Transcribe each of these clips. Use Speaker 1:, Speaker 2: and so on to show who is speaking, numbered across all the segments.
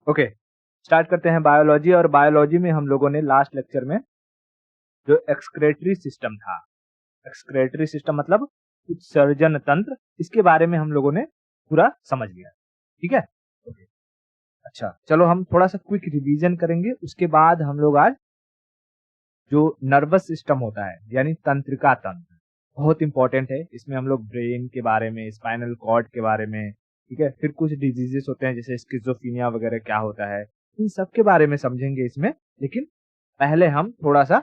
Speaker 1: Okay, start करते हैं biology. और बायोलॉजी में हम लोगों ने लास्ट लेक्चर में जो एक्सक्रेटरी सिस्टम था, एक्सक्रेटरी सिस्टम मतलब उत्सर्जन तंत्र, इसके बारे में हम लोगों ने पूरा समझ लिया। ठीक है, ओके। अच्छा, चलो हम थोड़ा सा क्विक रिवीजन करेंगे। उसके बाद हम लोग आज जो नर्वस सिस्टम होता है यानी तंत्रिका तंत्र, बहुत इंपॉर्टेंट है। इसमें हम लोग ब्रेन के बारे में, स्पाइनल कॉर्ड के बारे में, ठीक है, फिर कुछ डिजीजेस होते हैं जैसे स्किज़ोफ्रेनिया वगैरह क्या होता है, इन सब के बारे में समझेंगे इसमें। लेकिन पहले हम थोड़ा सा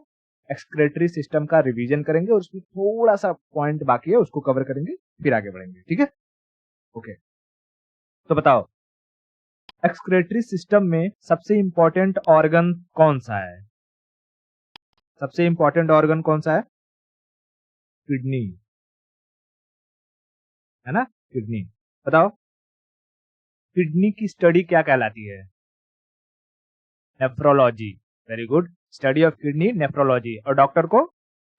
Speaker 1: एक्सक्रेटरी सिस्टम का रिवीजन करेंगे और उसमें थोड़ा सा पॉइंट बाकी है, उसको कवर करेंगे, फिर आगे बढ़ेंगे। ठीक है, ओके। तो बताओ, एक्सक्रेटरी सिस्टम में सबसे इंपॉर्टेंट ऑर्गन कौन सा है? सबसे इंपॉर्टेंट ऑर्गन कौन सा है? किडनी, है ना, किडनी। बताओ, किडनी की स्टडी क्या कहलाती है? Nephrology. Very good, study of kidney nephrology. और डॉक्टर को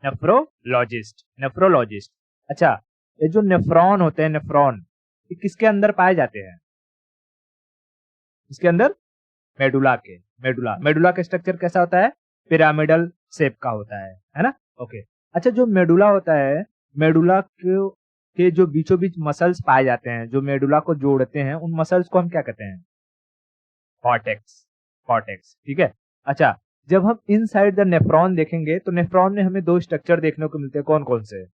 Speaker 1: नेफ्रोलॉजिस्ट, नेफ्रोलॉजिस्ट। अच्छा, ये जो नेफ्रॉन होते हैं, नेफ्रॉन, ये किसके अंदर पाए जाते हैं? इसके अंदर मेडुला के, मेडुला, मेडुला का स्ट्रक्चर कैसा होता है? पिरामिडल शेप का होता है ना, ओके। अच्छा, जो मेडुला होता है, मेडुला के जो बीचों बीच मसल्स पाए जाते हैं जो मेडुला को जोड़ते हैं, उन मसल्स को हम क्या कहते हैं? कॉर्टेक्स, कॉर्टेक्स, ठीक है। अच्छा, जब हम इनसाइड द नेफ्रॉन देखेंगे तो नेफ्रॉन में हमें दो स्ट्रक्चर देखने को मिलते हैं। कौन कौन से?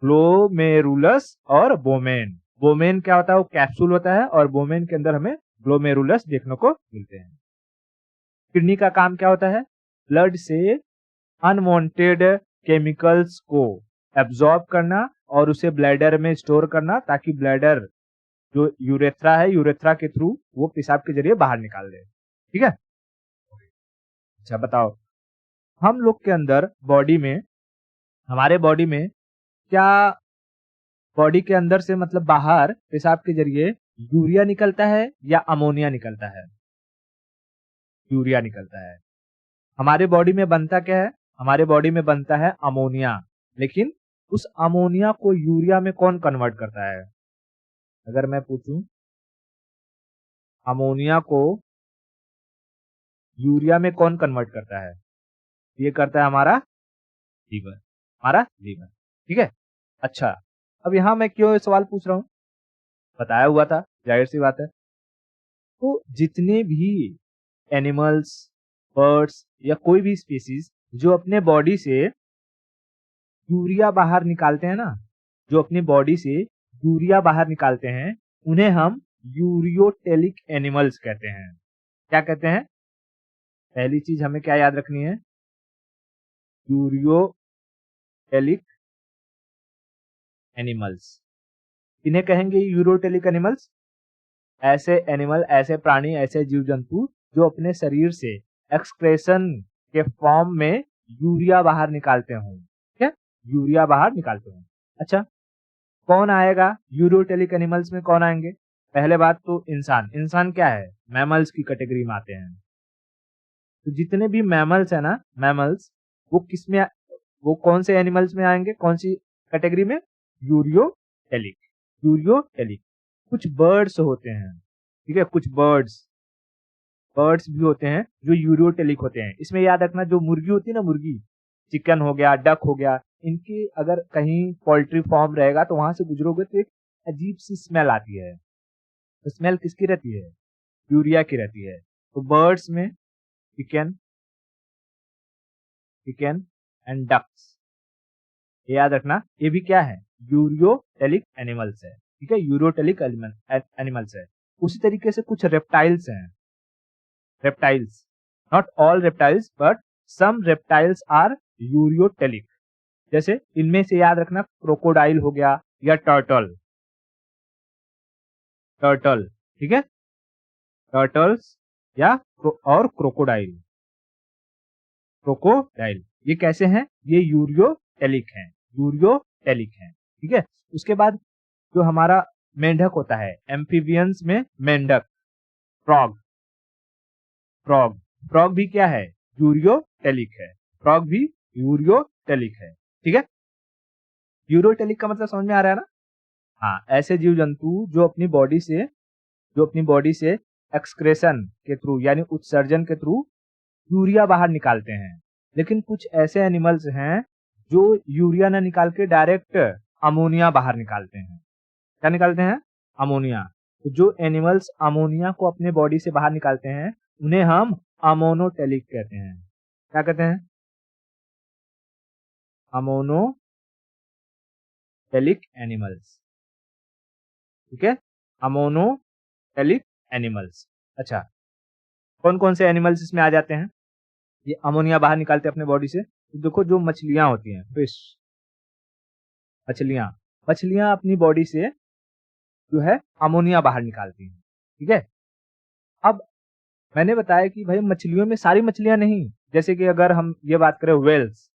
Speaker 1: ग्लोमेरुलस और बोमेन। बोमेन क्या होता है? वो कैप्सूल होता है, और बोमेन के अंदर हमें ग्लोमेरुलस देखने को मिलते हैं। किडनी का काम क्या होता है? ब्लड से अनवांटेड केमिकल्स को एब्जॉर्ब करना और उसे ब्लैडर में स्टोर करना, ताकि ब्लैडर जो यूरेथ्रा है, यूरेथ्रा के थ्रू वो पेशाब के जरिए बाहर निकाल दे। ठीक है, अच्छा बताओ, हम लोग के अंदर बॉडी में, हमारे बॉडी में क्या, बॉडी के अंदर से मतलब बाहर पेशाब के जरिए यूरिया निकलता है या अमोनिया निकलता है? यूरिया निकलता है। हमारे बॉडी में बनता क्या है? हमारे बॉडी में बनता है अमोनिया। लेकिन उस अमोनिया को यूरिया में कौन कन्वर्ट करता है? अगर मैं पूछूं, अमोनिया को यूरिया में कौन कन्वर्ट करता है? ये करता है हमारा लीवर, हमारा लीवर। ठीक है, अच्छा, अब यहां मैं क्यों ये सवाल पूछ रहा हूं? बताया हुआ था, जाहिर सी बात है। तो जितने भी एनिमल्स, बर्ड्स या कोई भी स्पीसीज जो अपने बॉडी से यूरिया बाहर निकालते हैं ना, जो अपनी बॉडी से यूरिया बाहर निकालते हैं, उन्हें हम यूरियोटेलिक एनिमल्स कहते हैं। क्या कहते हैं? पहली चीज हमें क्या याद रखनी है? Ureotelic animals. इन्हें कहेंगे यूरियोटेलिक एनिमल्स ऐसे एनिमल, ऐसे प्राणी, ऐसे जीव जंतु जो अपने शरीर से एक्सक्रेशन के फॉर्म में यूरिया बाहर निकालते हों। क्या? यूरिया बाहर निकालते हों। अच्छा, कौन आएगा यूरियोटेलिक एनिमल्स में? कौन आएंगे? पहले बात तो इंसान। इंसान क्या है? मैमल्स की कैटेगरी में आते हैं। तो जितने भी मैमल्स है ना, मैमल्स, वो किस में, वो कौन से एनिमल्स में आएंगे? कौन सी कैटेगरी में? Ureotelic, ureotelic. कुछ बर्ड्स होते हैं, ठीक है, कुछ बर्ड्स, बर्ड्स भी होते हैं जो यूरियोटेलिक होते हैं। इसमें याद रखना, जो मुर्गी होती है ना, मुर्गी, चिकन हो गया, डक हो गया, इनकी अगर कहीं पोल्ट्री फार्म रहेगा तो वहां से गुजरोगे तो एक अजीब सी स्मेल आती है। तो स्मेल किसकी रहती है? यूरिया की रहती है। तो बर्ड्स में चिकन, चिकन एंड डक्स, ये याद रखना, ये भी क्या है? यूरियोटेलिक एनिमल्स है। ठीक है, यूरियोटेलिक एनिमल्स है। उसी तरीके से कुछ रेप्टाइल्स हैं, reptiles, not all reptiles but some reptiles are ureotelic. जैसे इनमें से याद रखना, क्रोकोडाइल हो गया या टर्टल, टर्टल, ठीक है, टर्टल्स या और क्रोकोडाइल, क्रोकोडाइल, ये कैसे हैं? ये यूरियोटेलिक हैं, यूरियोटेलिक हैं। ठीक है, उसके बाद जो हमारा मेंढक होता है, एम्फीबियंस में मेंढक, फ्रॉग, फ्रॉग, फ्रॉग भी क्या है? यूरियोटेलिक है। फ्रॉग भी यूरियोटेलिक है। ठीक है, यूरियोटेलिक का मतलब समझ में आ रहा है ना? हाँ, ऐसे जीव जंतु जो अपनी बॉडी से जो अपनी बॉडी से एक्सक्रेशन के थ्रू यानी उत्सर्जन के थ्रू यूरिया बाहर निकालते हैं। लेकिन कुछ ऐसे एनिमल्स हैं जो यूरिया ना निकाल के डायरेक्ट अमोनिया बाहर निकालते हैं। क्या निकालते हैं? अमोनिया। तो जो एनिमल्स अमोनिया को अपने बॉडी से बाहर निकालते हैं उन्हें हम अमोनोटेलिक कहते हैं। क्या कहते हैं? Ammonotelic animals. ठीक है, अमोनोटेलिक एनिमल्स। अच्छा, कौन कौन से एनिमल्स इसमें आ जाते हैं? ये अमोनिया बाहर निकालते हैं अपने बॉडी से। तो देखो, जो मछलियां होती हैं, फिश, मछलियां अपनी बॉडी से जो है अमोनिया बाहर निकालती हैं। ठीक है, अब मैंने बताया कि भाई मछलियों में सारी मछलियां नहीं, जैसे कि अगर हम ये बात करें वेल्स,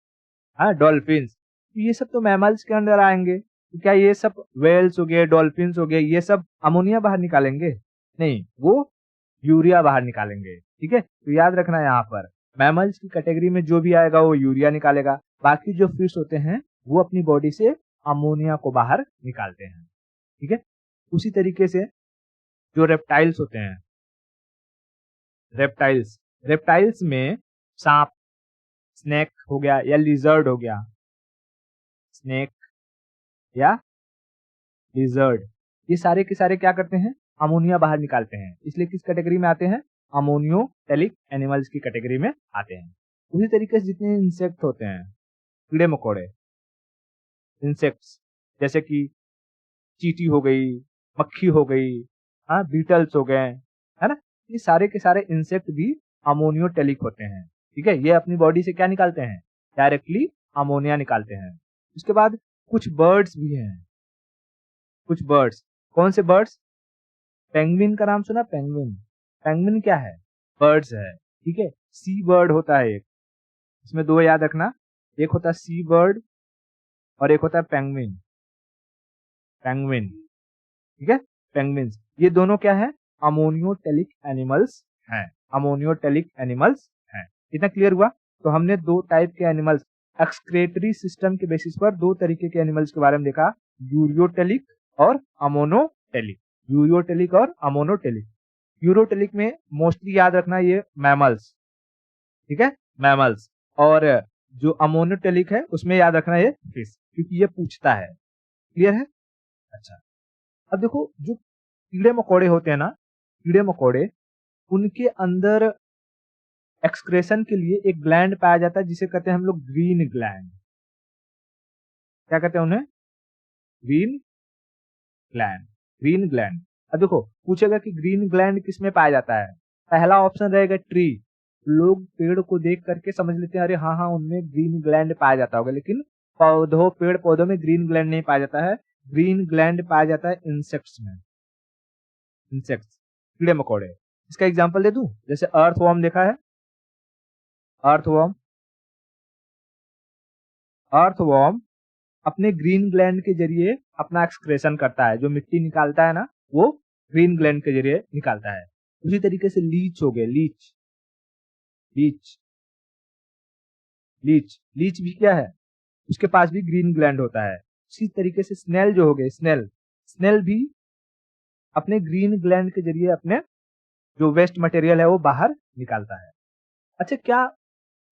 Speaker 1: हाँ, डॉल्फिन्स, तो ये सब तो मैमल्स के अंदर आएंगे। तो क्या ये सब वेल्स हो गए, डॉल्फिन्स हो गए, ये सब अमोनिया बाहर निकालेंगे? नहीं, वो यूरिया बाहर निकालेंगे। ठीक है, तो याद रखना यहाँ पर मैमल्स की कैटेगरी में जो भी आएगा वो यूरिया निकालेगा। बाकी जो फिश होते हैं वो अपनी बॉडी से अमोनिया को बाहर निकालते हैं। ठीक है, उसी तरीके से जो रेप्टाइल्स होते हैं, रेप्टाइल्स में सांप, स्नेक हो गया या लिजर्ड हो गया, स्नेक या लिजर्ड, ये सारे के सारे क्या करते हैं? अमोनिया बाहर निकालते हैं। इसलिए किस कैटेगरी में आते हैं? अमोनियोटेलिक एनिमल्स की कैटेगरी में आते हैं। उसी तरीके से जितने इंसेक्ट होते हैं, कीड़े मकोड़े, इंसेक्ट्स, जैसे कि चींटी हो गई, मक्खी हो गई, हाँ, बीटल्स हो गए, है ना, ये सारे के सारे इंसेक्ट भी अमोनियोटेलिक होते हैं। ठीक है, ये अपनी बॉडी से क्या निकालते हैं? डायरेक्टली अमोनिया निकालते हैं। उसके बाद कुछ बर्ड्स भी हैं, कुछ बर्ड्स। कौन से बर्ड्स? पेंगुइन का नाम सुना? पेंगुइन, पेंगुइन क्या है? बर्ड्स है। ठीक है, सी बर्ड होता है एक, इसमें दो याद रखना, एक होता है सी बर्ड और एक होता है पेंगुइन। पेंगुइन, ठीक है, पेंगुइन्स, ये दोनों क्या है? अमोनियोटेलिक एनिमल्स हैं। अमोनियोटेलिक एनिमल्स हैं। इतना क्लियर हुआ? तो हमने दो टाइप के एनिमल्स, एक्सक्रेटरी सिस्टम के बेसिस पर दो तरीके के एनिमल्स के बारे में देखा, यूरियोटेलिक और अमोनोटेलिक। यूरियोटेलिक और अमोनोटेलिक। यूरोटेलिक में मोस्टली याद रखना ये मैमल्स, ठीक है, मैमल्स। और जो अमोनोटेलिक है उसमें याद रखना ये फिश, क्योंकि ये पूछता है। क्लियर है? अच्छा, अब देखो, जो कीड़े मकोड़े होते हैं ना, कीड़े मकोड़े, उनके अंदर एक्सक्रेशन के लिए एक ग्लैंड पाया जाता है जिसे कहते हैं हम लोग ग्रीन ग्लैंड। क्या कहते हैं उन्हें? Green gland, green gland. अब देखो, पूछेगा कि ग्रीन ग्लैंड किस में पाया जाता है? पहला ऑप्शन रहेगा ट्री। लोग पेड़ को देख करके समझ लेते हैं अरे हाँ हाँ उनमें ग्रीन ग्लैंड पाया जाता होगा, लेकिन पेड़ पौधों में ग्रीन ग्लैंड नहीं पाया जाता है। ग्रीन ग्लैंड पाया जाता है इंसेक्ट्स में, इंसेक्ट्स, कीड़े मकोड़े। इसका एग्जांपल दे दूं, जैसे अर्थवॉर्म देखा है, अर्थवॉर्म, अर्थवॉर्म अपने ग्रीन ग्लैंड के जरिए अपना एक्सक्रेशन करता है, जो मिट्टी निकालता है ना वो ग्रीन ग्लैंड के जरिए निकालता है। उसी तरीके से लीच हो गए, लीच, लीच, लीच, लीच भी क्या है? उसके पास भी ग्रीन ग्लैंड होता है। उसी तरीके से स्नेल जो हो गए, स्नेल, स्नेल भी अपने ग्रीन ग्लैंड के जरिए अपने जो वेस्ट मटेरियल है वो बाहर निकालता है। अच्छा, क्या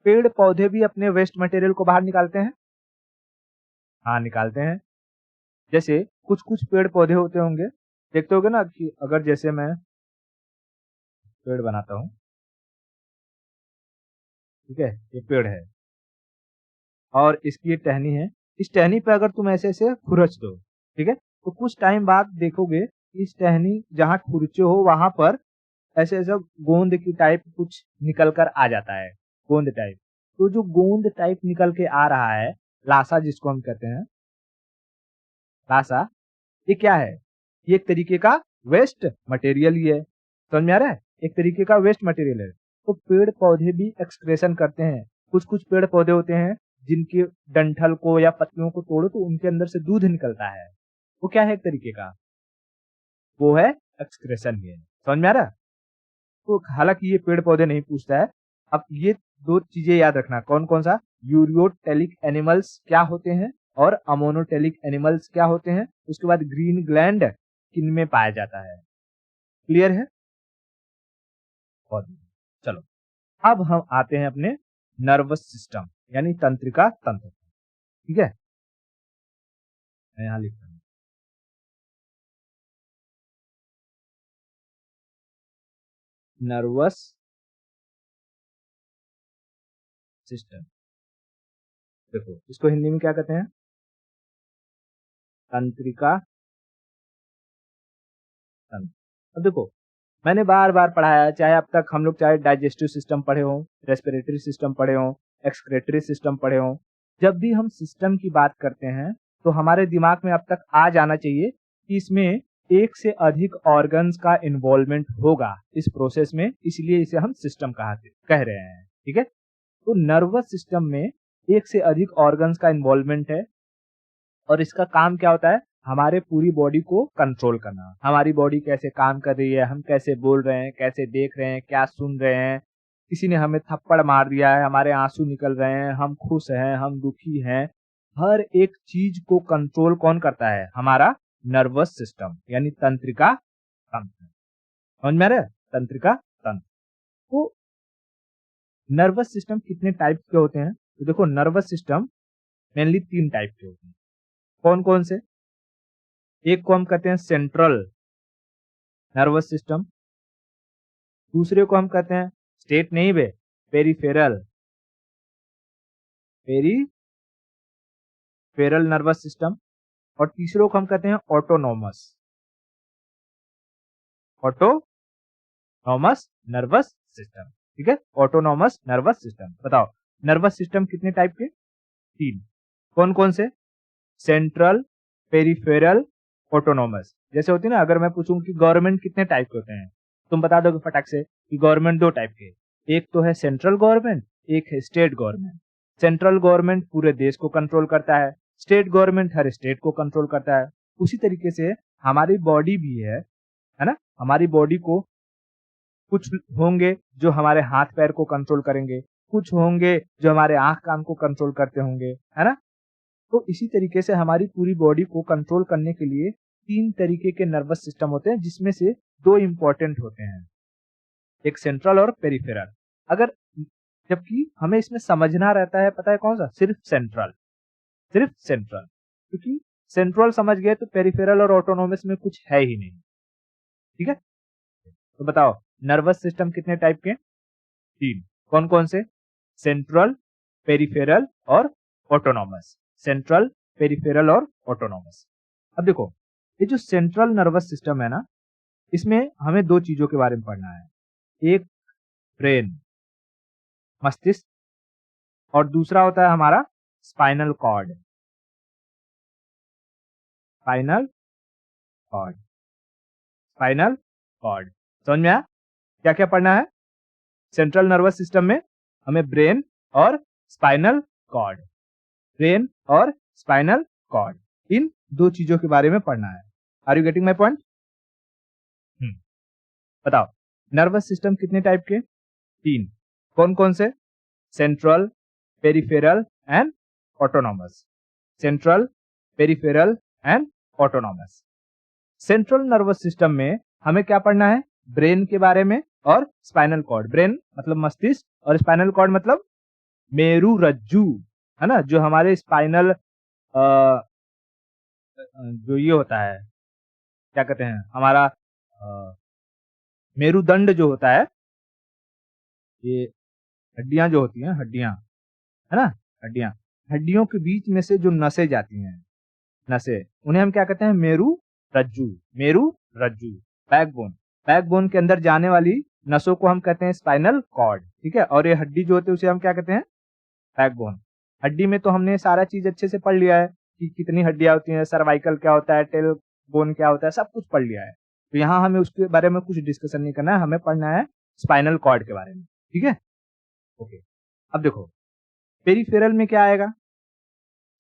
Speaker 1: पेड़ पौधे भी अपने वेस्ट मटेरियल को बाहर निकालते हैं? हाँ, निकालते हैं। जैसे कुछ कुछ पेड़ पौधे होते होंगे, देखते होगे ना कि अगर जैसे मैं पेड़ बनाता हूँ, ठीक है, ये पेड़ है और इसकी ये टहनी है, इस टहनी पे अगर तुम ऐसे ऐसे खुरच दो, ठीक है, तो कुछ टाइम बाद देखोगे इस टहनी जहाँ खुरचे हो वहां पर ऐसे ऐसा गोंद की टाइप कुछ निकल कर आ जाता है, गोंद टाइप। तो जो गोंद टाइप निकल के आ रहा है, लासा जिसको हम कहते हैं, लासा, ये क्या है? ये एक तरीके का वेस्ट मटेरियल ही है। समझ में आ रहा है? एक तरीके का वेस्ट मटेरियल है। तो पेड़ पौधे भी एक्सक्रेशन करते हैं। कुछ कुछ पेड़ पौधे होते हैं जिनके डंठल को या पत्तियों को तोड़ो तो उनके अंदर से दूध निकलता है, वो क्या है? एक तरीके का, वो है एक्सक्रेशन ही है। समझ में आ रहा है? तो हालांकि ये पेड़ पौधे नहीं पूछता है। अब ये दो चीजें याद रखना, कौन कौन सा? यूरियोटेलिक एनिमल्स क्या होते हैं और अमोनोटेलिक एनिमल्स क्या होते हैं। उसके बाद ग्रीन ग्लैंड किन में पाया जाता है। क्लियर है? बहुत बढ़िया। चलो अब हम आते हैं अपने नर्वस सिस्टम यानी तंत्रिका तंत्र। ठीक है, मैं यहां लिखता हूं नर्वस सिस्टम। देखो इसको हिंदी में क्या कहते हैं? तंत्रिका तंत्र। अब देखो मैंने बार बार पढ़ाया है, चाहे अब तक हम लोग चाहे डाइजेस्टिव सिस्टम पढ़े हों, रेस्पिरेटरी सिस्टम पढ़े हों, एक्सक्रेटरी सिस्टम पढ़े हों, जब भी हम सिस्टम की बात करते हैं तो हमारे दिमाग में अब तक आ जाना चाहिए कि इसमें एक से अधिक ऑर्गन्स का इन्वॉल्वमेंट होगा इस प्रोसेस में, इसलिए इसे हम सिस्टम कह रहे हैं। ठीक है, तो नर्वस सिस्टम में एक से अधिक ऑर्गन्स का इन्वॉल्वमेंट है और इसका काम क्या होता है? हमारे पूरी बॉडी को कंट्रोल करना। हमारी बॉडी कैसे काम कर रही है, हम कैसे बोल रहे हैं, कैसे देख रहे हैं, क्या सुन रहे हैं, किसी ने हमें थप्पड़ मार दिया है, हमारे आंसू निकल रहे हैं, हम खुश हैं, हम दुखी हैं, हर एक चीज को कंट्रोल कौन करता है? हमारा नर्वस सिस्टम यानी तंत्रिका तंत्र। समझ में आ रहा है? तंत्रिका तंत्र। तो नर्वस सिस्टम कितने टाइप के होते हैं? तो देखो नर्वस सिस्टम मेनली 3 टाइप के होते हैं। कौन कौन से? एक को हम कहते हैं सेंट्रल नर्वस सिस्टम, दूसरे को हम कहते हैं स्टेट नहीं बे, पेरिफेरल नर्वस सिस्टम, और तीसरे को हम कहते हैं ऑटोनॉमस नर्वस सिस्टम। ठीक है, ऑटोनॉमस नर्वस सिस्टम। बताओ नर्वस सिस्टम कितने टाइप के? 3। कौन कौन से? Central, peripheral, autonomous. जैसे होती है ना, अगर मैं पूछूं कि गवर्नमेंट कितने टाइप के होते हैं, तुम बता दोगे फटाक से कि गवर्नमेंट 2 टाइप के, एक तो है सेंट्रल गवर्नमेंट, एक है स्टेट गवर्नमेंट। सेंट्रल गवर्नमेंट पूरे देश को कंट्रोल करता है, स्टेट गवर्नमेंट हर स्टेट को कंट्रोल करता है। उसी तरीके से हमारी बॉडी भी है ना? हमारी बॉडी को कुछ होंगे जो हमारे हाथ पैर को कंट्रोल करेंगे, कुछ होंगे जो हमारे आंख कान को कंट्रोल करते होंगे, है ना? तो इसी तरीके से हमारी पूरी बॉडी को कंट्रोल करने के लिए 3 तरीके के नर्वस सिस्टम होते हैं, जिसमें से 2 इंपॉर्टेंट होते हैं, एक सेंट्रल और पेरिफेरल। अगर जबकि हमें इसमें समझना रहता है, पता है कौन सा? सिर्फ सेंट्रल, क्योंकि सेंट्रल समझ गए तो पेरिफेरल और ऑटोनॉमस में कुछ है ही नहीं। ठीक है, तो बताओ नर्वस सिस्टम कितने टाइप के? 3। कौन कौन से? सेंट्रल, पेरिफेरल और ऑटोनॉमस। सेंट्रल, पेरिफेरल और ऑटोनॉमस। अब देखो ये जो सेंट्रल नर्वस सिस्टम है ना, इसमें हमें 2 चीजों के बारे में पढ़ना है, एक ब्रेन मस्तिष्क, और दूसरा होता है हमारा स्पाइनल कॉर्ड। स्पाइनल कॉर्ड समझ में आया? क्या क्या पढ़ना है? सेंट्रल नर्वस सिस्टम में हमें ब्रेन और स्पाइनल कॉर्ड, इन 2 चीजों के बारे में पढ़ना है। Are you getting my point? बताओ नर्वस सिस्टम कितने टाइप के? 3। कौन कौन से? Central, peripheral and autonomous. Central, peripheral and autonomous. Central nervous system में हमें क्या पढ़ना है? ब्रेन के बारे में और स्पाइनल कॉर्ड। ब्रेन मतलब मस्तिष्क और स्पाइनल कॉर्ड मतलब मेरू रज्जू, है ना? जो हमारे स्पाइनल जो ये होता है, क्या कहते हैं, हमारा मेरुदंड जो होता है, ये हड्डियां जो होती हैं, हड्डियां, है ना? हड्डियों के बीच में से जो नसें जाती हैं, उन्हें हम क्या कहते हैं? मेरू रज्जू। बैकबोन के अंदर जाने वाली नसों को हम कहते हैं स्पाइनल कॉर्ड। ठीक है, और ये हड्डी जो होती है उसे हम क्या कहते हैं? बैकबोन। हड्डी में तो हमने सारा चीज अच्छे से पढ़ लिया है कि कितनी हड्डियां होती हैं, सर्वाइकल क्या होता है, टेल बोन क्या होता है, सब कुछ पढ़ लिया है। तो यहाँ हमें उसके बारे में कुछ डिस्कशन नहीं करना है, हमें पढ़ना है स्पाइनल कॉर्ड के बारे में। ठीक है, ओके। अब देखो पेरिफेरल में क्या आएगा?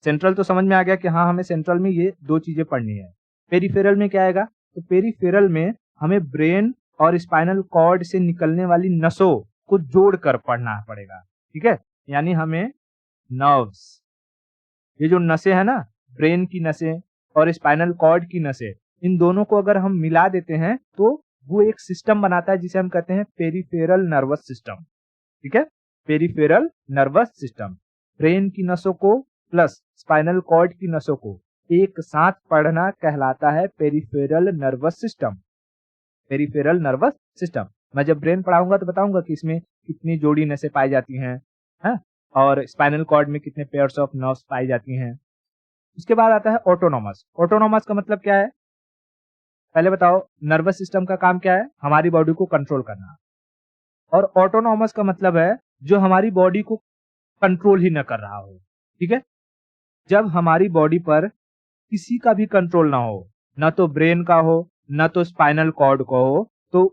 Speaker 1: सेंट्रल तो समझ में आ गया कि हाँ हमें सेंट्रल में ये 2 चीजें पढ़नी है। पेरिफेरल में क्या आएगा? तो पेरिफेरल में हमें ब्रेन और स्पाइनल कॉर्ड से निकलने वाली नसों को जोड़कर पढ़ना पड़ेगा। ठीक है, यानी हमें नर्व्स, ये जो नसें है ना, ब्रेन की नसें और स्पाइनल कॉर्ड की नसें, इन दोनों को अगर हम मिला देते हैं तो वो एक सिस्टम बनाता है जिसे हम कहते हैं पेरिफेरल नर्वस सिस्टम। ठीक है, पेरिफेरल नर्वस सिस्टम ब्रेन की नसों को प्लस स्पाइनल कॉर्ड की नसों को एक साथ पढ़ना कहलाता है peripheral nervous system. Peripheral nervous system. मैं जब ब्रेन पढ़ाऊंगा तो बताऊंगा कि इसमें कितनी जोड़ी नसें पाई जाती हैं, है? और स्पाइनल कॉर्ड में कितने पेयर्स ऑफ नर्व्स पाई जाती हैं। उसके बाद आता है ऑटोनॉमस। ऑटोनॉमस का मतलब क्या है, पहले बताओ। नर्वस सिस्टम का काम क्या है, हमारी बॉडी को कंट्रोल करना। और ऑटोनॉमस का मतलब है जो हमारी बॉडी को कंट्रोल ही न कर रहा हो। ठीक है, जब हमारी बॉडी पर किसी का भी कंट्रोल ना हो, ना तो ब्रेन का हो ना तो स्पाइनल कॉर्ड का हो, तो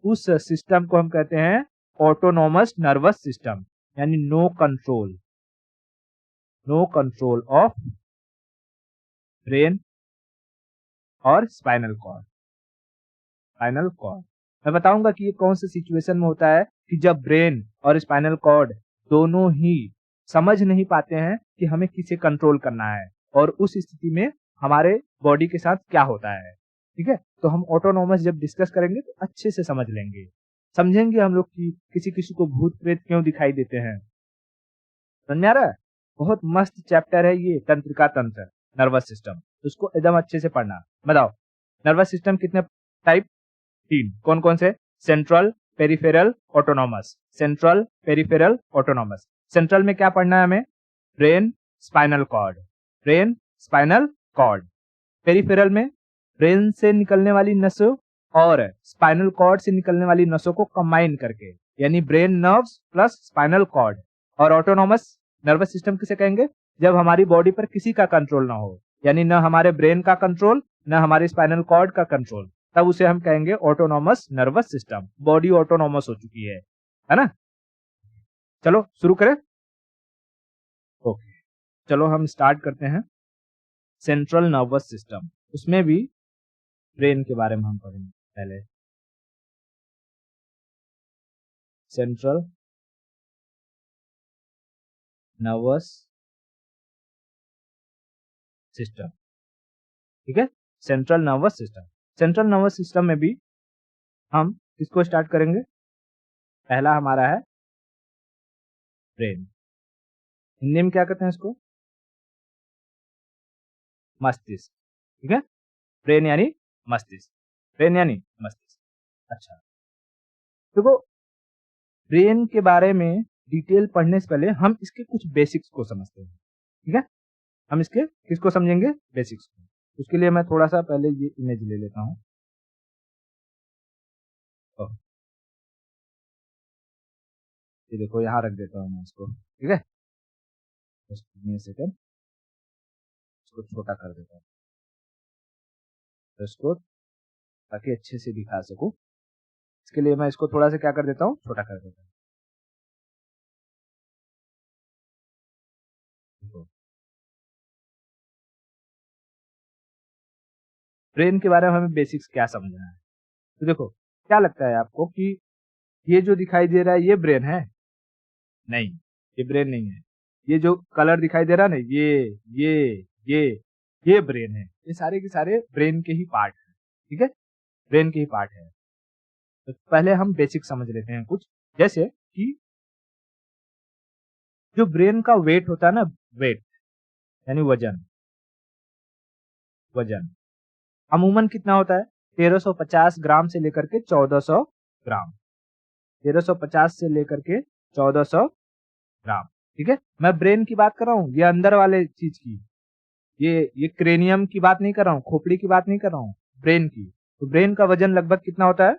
Speaker 1: उस सिस्टम को हम कहते हैं ऑटोनॉमस नर्वस सिस्टम, यानी नो कंट्रोल ऑफ ब्रेन और स्पाइनल कॉर्ड। मैं बताऊंगा कि ये कौन से सिचुएशन में होता है कि जब ब्रेन और स्पाइनल कॉर्ड दोनों ही समझ नहीं पाते हैं कि हमें किसे कंट्रोल करना है, और उस स्थिति में हमारे बॉडी के साथ क्या होता है। ठीक है, तो हम ऑटोनॉमस जब डिस्कस करेंगे तो अच्छे से समझ लेंगे, समझेंगे हम लोग कि किसी किसी को भूत प्रेत क्यों दिखाई देते हैं। समझ में आ रहा है? बहुत मस्त चैप्टर है ये, तंत्रिका तंत्र नर्वस सिस्टम, उसको एकदम अच्छे से पढ़ना। बताओ नर्वस सिस्टम कितने टाइप, 3। कौन कौन से? Central, peripheral, autonomous. Central, peripheral, autonomous. Central में क्या पढ़ना है हमें? Brain, spinal cord, brain, spinal cord. Peripheral में ब्रेन से निकलने वाली नसों और स्पाइनल कॉर्ड से निकलने वाली नसों को कंबाइन करके, यानी brain nerves plus spinal cord. और ऑटोनॉमस नर्वस सिस्टम किसे कहेंगे? जब हमारी बॉडी पर किसी का कंट्रोल ना हो, यानी न हमारे ब्रेन का कंट्रोल न हमारे स्पाइनल कॉर्ड का कंट्रोल, तब उसे हम कहेंगे autonomous nervous system. Body autonomous हो चुकी है ना? चलो शुरू करें। ओके, चलो हम स्टार्ट करते हैं। सेंट्रल नर्वस सिस्टम, उसमें भी ब्रेन के बारे में हम पढ़ेंगे पहले। सेंट्रल नर्वस सिस्टम, ठीक है, central nervous system. Central nervous system में भी हम किसको स्टार्ट करेंगे? पहला हमारा है ब्रेन। हिंदी में क्या कहते हैं इसको? मस्तिष्क। ठीक है, ब्रेन यानी मस्तिष्क, ब्रेन यानी मस्तिष्क। अच्छा, देखो ब्रेन के बारे में डिटेल पढ़ने से पहले हम इसके कुछ बेसिक्स को समझते हैं। ठीक है, हम इसके किसको समझेंगे? बेसिक्स को। उसके लिए मैं थोड़ा सा पहले ये इमेज ले लेता हूं। ये देखो यहां रख देता हूं मैं इसको। ठीक है, सेकंड, इसको छोटा कर देता हूं तो इसको, ताकि अच्छे से दिखा सकूं। इसके लिए मैं इसको थोड़ा सा क्या कर देता हूं? छोटा कर देता हूं। ब्रेन के बारे में हमें बेसिक्स क्या समझना है? तो देखो, क्या लगता है आपको कि ये जो दिखाई दे रहा है ये ब्रेन है? नहीं, ये ब्रेन नहीं है। ये जो कलर दिखाई दे रहा है ना, ये ये ब्रेन है। ये सारे के सारे ब्रेन के ही पार्ट है। ठीक है, ब्रेन के ही पार्ट है। तो पहले हम बेसिक समझ लेते हैं कुछ, जैसे कि जो ब्रेन का वेट होता है ना, वेट यानी वजन, वजन अमूमन कितना होता है? 1350 ग्राम से लेकर के 1400 ग्राम। 1350 से लेकर के 1400 ग्राम। ठीक है, मैं ब्रेन की बात कर रहा हूँ, ये अंदर वाले चीज की, ये क्रेनियम की बात नहीं कर रहा हूँ, खोपड़ी की बात नहीं कर रहा हूँ, ब्रेन की। तो ब्रेन का वजन लगभग कितना होता है?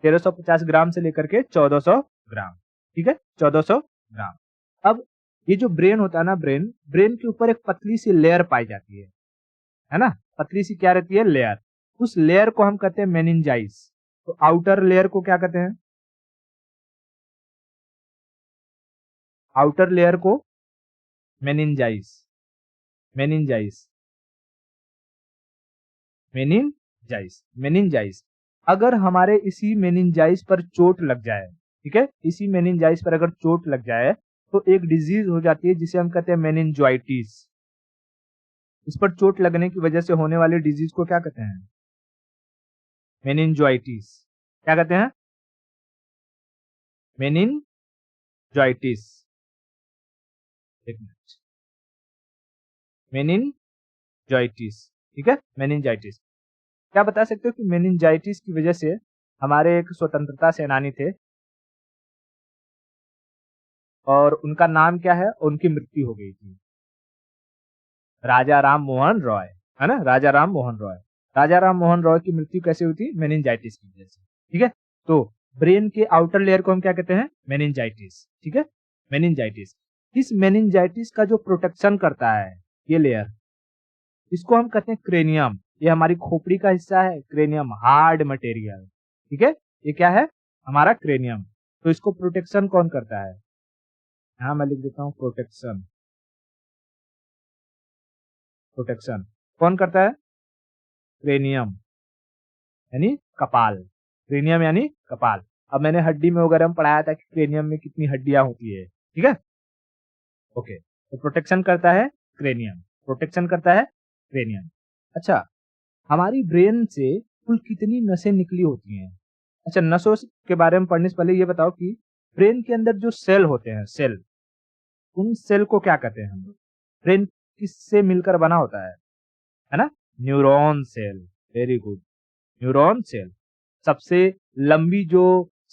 Speaker 1: 1350 ग्राम से लेकर के 1400 ग्राम। ठीक है, 1400 ग्राम। अब ये जो ब्रेन होता है ना, ब्रेन के ऊपर एक पतली सी लेयर पाई जाती है ना? पतली सी क्या रहती है? लेयर। उस लेयर को हम कहते हैं मेनिंजाइस। तो आउटर लेयर को क्या कहते हैं? आउटर लेयर को मेनिंजाइस, मेनिंजाइस, मेनिंजाइस। अगर हमारे इसी मेनिंजाइस पर चोट लग जाए, ठीक है, इसी मेनिंजाइस पर अगर चोट लग जाए तो एक डिजीज हो जाती है जिसे हम कहते हैं मेनिंजाइटिस। इस पर चोट लगने की वजह से होने वाले डिजीज को क्या कहते हैं? मेनिनजाइटिस, क्या कहते हैं? मेनिनजाइटिस। एक मिनट, मेनिनजाइटिस, ठीक है, मेनिनजाइटिस। क्या बता सकते हो कि मेनिनजाइटिस की वजह से हमारे एक स्वतंत्रता सेनानी थे और उनका नाम क्या है, उनकी मृत्यु हो गई थी? राजा राम मोहन रॉय, है ना, राजा राम मोहन रॉय। राजा राम मोहन रॉय की मृत्यु कैसे हुई थी? मेनिनजाइटिस की वजह से, ठीक है। तो ब्रेन के आउटर लेयर को हम क्या कहते हैं? मेनिनजाइटिस, ठीक है, मेनिनजाइटिस। इस मेनिनजाइटिस का जो प्रोटेक्शन करता है, ये लेयर, इसको हम कहते हैं क्रेनियम। ये हमारी खोपड़ी का हिस्सा है, क्रेनियम, हार्ड मटेरियल, ठीक है। ये क्या है? हमारा क्रेनियम। तो इसको प्रोटेक्शन कौन करता है? यहां मैं लिख देता हूं प्रोटेक्शन। प्रोटेक्शन कौन करता है? क्रेनियम यानी कपाल। क्रेनियम यानी कपाल। अब मैंने हड्डी में वगैरह में पढ़ाया था कि क्रेनियम में कितनी हड्डियां होती है, ठीक है। ओके, तो प्रोटेक्शन करता है क्रेनियम, प्रोटेक्शन करता है क्रेनियम। अच्छा, हमारी ब्रेन से कुल कितनी नसें निकली होती हैं? अच्छा, नसों के बारे में पढ़ने से पहले ये बताओ कि ब्रेन के अंदर जो सेल होते हैं, सेल, उन सेल को क्या कहते हैं हम लोग? ब्रेन किससे मिलकर बना होता है ना? Neuron cell. Very good, neuron cell. सबसे लंबी जो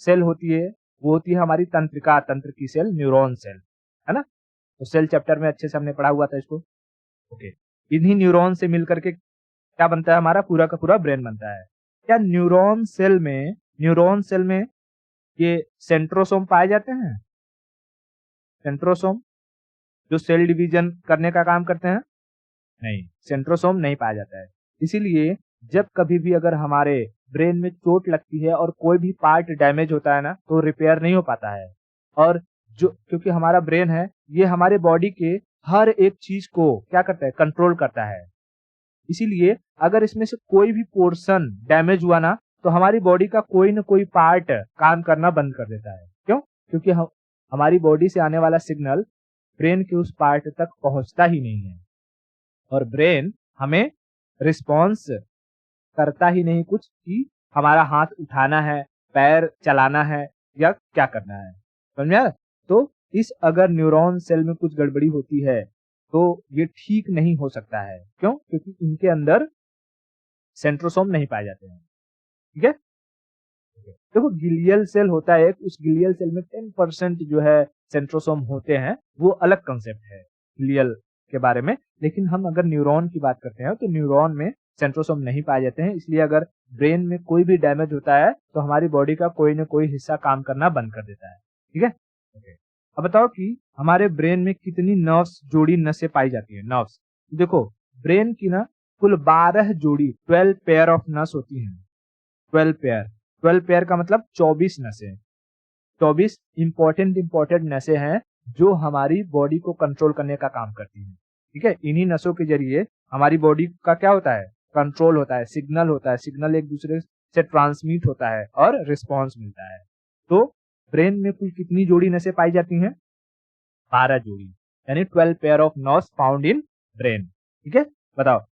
Speaker 1: सेल होती है वो होती है हमारी तंत्रिका तंत्र की सेल, न्यूरॉन सेल, है ना। तो सेल चैप्टर में अच्छे से हमने पढ़ा हुआ था इसको। ओके, इन्हीं न्यूरॉन से मिलकर के क्या बनता है? हमारा पूरा का पूरा ब्रेन बनता है। क्या न्यूरॉन सेल में ये सेंट्रोसोम पाए जाते हैं? सेंट्रोसोम जो सेल डिवीजन करने का काम करते हैं? नहीं, सेंट्रोसोम नहीं पाया जाता है। इसीलिए जब कभी भी अगर हमारे ब्रेन में चोट लगती है और कोई भी पार्ट डैमेज होता है ना, तो रिपेयर नहीं हो पाता है। और जो, क्योंकि हमारा ब्रेन है, ये हमारे बॉडी के हर एक चीज को क्या करता है? कंट्रोल करता है। इसीलिए अगर इसमें से कोई भी पोर्शन डैमेज हुआ ना, तो हमारी बॉडी का कोई ना कोई पार्ट काम करना बंद कर देता है। क्यों? क्योंकि हमारी बॉडी से आने वाला सिग्नल ब्रेन के उस पार्ट तक पहुंचता ही नहीं है और ब्रेन हमें रिस्पॉन्स करता ही नहीं कुछ कि हमारा हाथ उठाना है, पैर चलाना है या क्या करना है। समझा? तो इस अगर न्यूरॉन सेल में कुछ गड़बड़ी होती है तो ये ठीक नहीं हो सकता है। क्यों? क्योंकि इनके अंदर सेंट्रोसोम नहीं पाए जाते हैं, ठीक है। देखो, गिलियल सेल होता है, उस गिलियल सेल में 10% जो है सेंट्रोसोम होते हैं, वो अलग कंसेप्ट है गिलियल के बारे में। लेकिन हम अगर न्यूरॉन की बात करते हैं तो न्यूरॉन में सेंट्रोसोम नहीं पाए जाते हैं। इसलिए अगर ब्रेन में कोई भी डैमेज होता है तो हमारी बॉडी का कोई ना कोई हिस्सा काम करना बंद कर देता है, ठीक है। ओके, अब बताओ कि हमारे ब्रेन में कितनी नर्व्स, जोड़ी नसें पाई जाती है? नर्व्स, देखो, ब्रेन की ना कुल 12 जोड़ी, 12 पेयर ऑफ नस होती हैं। 12 पेयर, 12 पेयर का मतलब 24 नसें। 24 इंपॉर्टेंट नसें हैं जो हमारी बॉडी को कंट्रोल करने का काम करती हैं, ठीक है। इन्हीं नसों के जरिए हमारी बॉडी का क्या होता है? कंट्रोल होता है, सिग्नल होता है, सिग्नल एक दूसरे से ट्रांसमिट होता है और रिस्पॉन्स मिलता है। तो ब्रेन में कुल कितनी जोड़ी नसें पाई जाती हैं? 12 जोड़ी, यानी 12 pair of nerves found in brain, ठीक है। बताओ,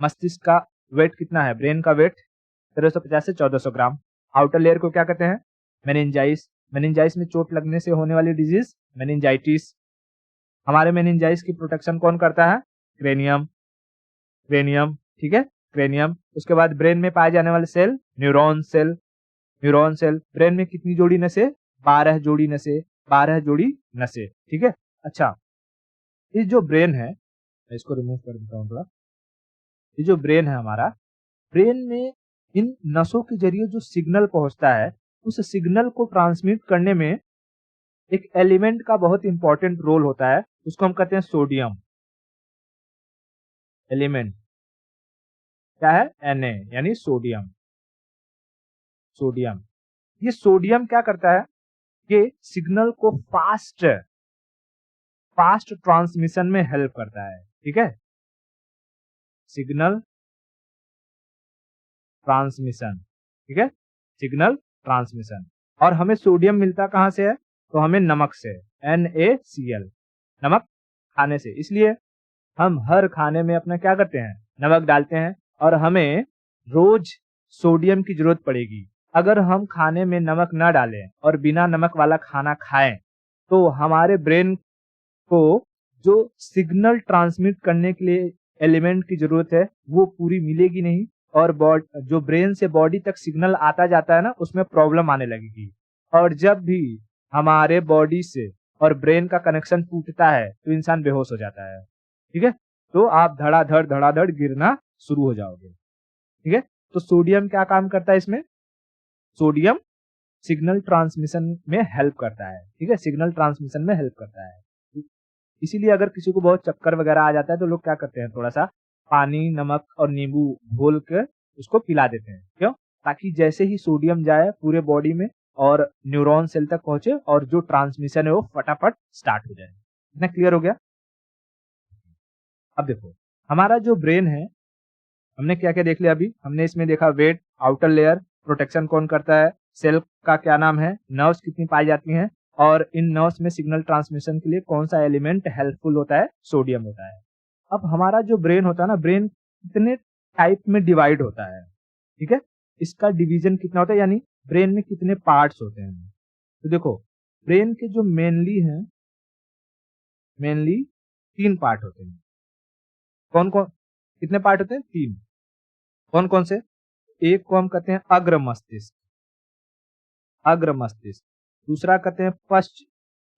Speaker 1: मस्तिष्क का वेट कितना है? ब्रेन का वेट 1350 से 1400 ग्राम। आउटर लेयर को क्या कहते हैं? मेनिनजाइस। मेनिनजाइस में चोट लगने से होने वाली डिजीज मेनिनजाइटिस। हमारे मेनिनजाइस की प्रोटेक्शन कौन करता है? क्रेनियम। क्रेनियम, ठीक है, क्रेनियम। उसके बाद ब्रेन में पाए जाने वाले cell, neuron cell. Neuron cell, brain में कितनी जोड़ी नसें? 12 जोड़ी नसें, 12 जोड़ी नसें, ठीक है। अच्छा, ये जो ब्रेन है, मैं इसको रिमूव कर देता हूँ थोड़ा। ये जो ब्रेन है हमारा, ब्रेन में इन नसों के जरिए जो सिग्नल पहुंचता है, उस सिग्नल को ट्रांसमिट करने में एक एलिमेंट का बहुत इंपॉर्टेंट रोल होता है, उसको हम कहते हैं सोडियम। एलिमेंट क्या है? Na, यानी सोडियम। सोडियम, ये सोडियम क्या करता है कि सिग्नल को फास्ट ट्रांसमिशन में हेल्प करता है, ठीक है। सिग्नल ट्रांसमिशन, ठीक है, सिग्नल ट्रांसमिशन। और हमें सोडियम मिलता कहां से है? तो हमें नमक से, NaCl, नमक खाने से। इसलिए हम हर खाने में अपना क्या करते हैं? नमक डालते हैं। और हमें रोज सोडियम की जरूरत पड़ेगी। अगर हम खाने में नमक न डालें और बिना नमक वाला खाना खाएं तो हमारे ब्रेन को जो सिग्नल ट्रांसमिट करने के लिए एलिमेंट की जरूरत है वो पूरी मिलेगी नहीं, और जो ब्रेन से बॉडी तक सिग्नल आता जाता है ना, उसमें प्रॉब्लम आने लगेगी। और जब भी हमारे बॉडी से और ब्रेन का कनेक्शन टूटता है तो इंसान बेहोश हो जाता है। ठीक है, तो आप धड़ाधड़ गिरना शुरू हो जाओगे। ठीक है, तो सोडियम क्या काम करता है इसमें? सोडियम सिग्नल ट्रांसमिशन में हेल्प करता है। ठीक है, सिग्नल ट्रांसमिशन में हेल्प करता है। इसीलिए अगर किसी को बहुत चक्कर वगैरह आ जाता है तो लोग क्या करते हैं, थोड़ा सा पानी, नमक और नींबू घोल कर उसको पिला देते हैं। क्यों? ताकि जैसे ही सोडियम जाए पूरे बॉडी में और न्यूरॉन सेल तक पहुंचे और जो ट्रांसमिशन है वो फटाफट स्टार्ट हो जाए। इतना क्लियर हो गया? अब देखो हमारा जो ब्रेन है, हमने क्या क्या देख लिया अभी। हमने इसमें देखा वेट, आउटर लेयर, प्रोटेक्शन कौन करता है, सेल का क्या नाम है, नर्व्स कितनी पाई जाती हैं, और इन नर्व्स में सिग्नल ट्रांसमिशन के लिए कौन सा एलिमेंट हेल्पफुल होता है, सोडियम होता है। अब हमारा जो ब्रेन होता है ना, ब्रेन कितने टाइप में डिवाइड होता है। ठीक है, इसका डिवीजन कितना होता है, यानी ब्रेन में कितने पार्ट्स होते हैं। तो देखो ब्रेन के जो मेनली 3 पार्ट होते हैं। कौन कौन कितने पार्ट होते हैं? 3। कौन कौन से? एक को हम कहते हैं अग्र मस्तिष्क, दूसरा कहते हैं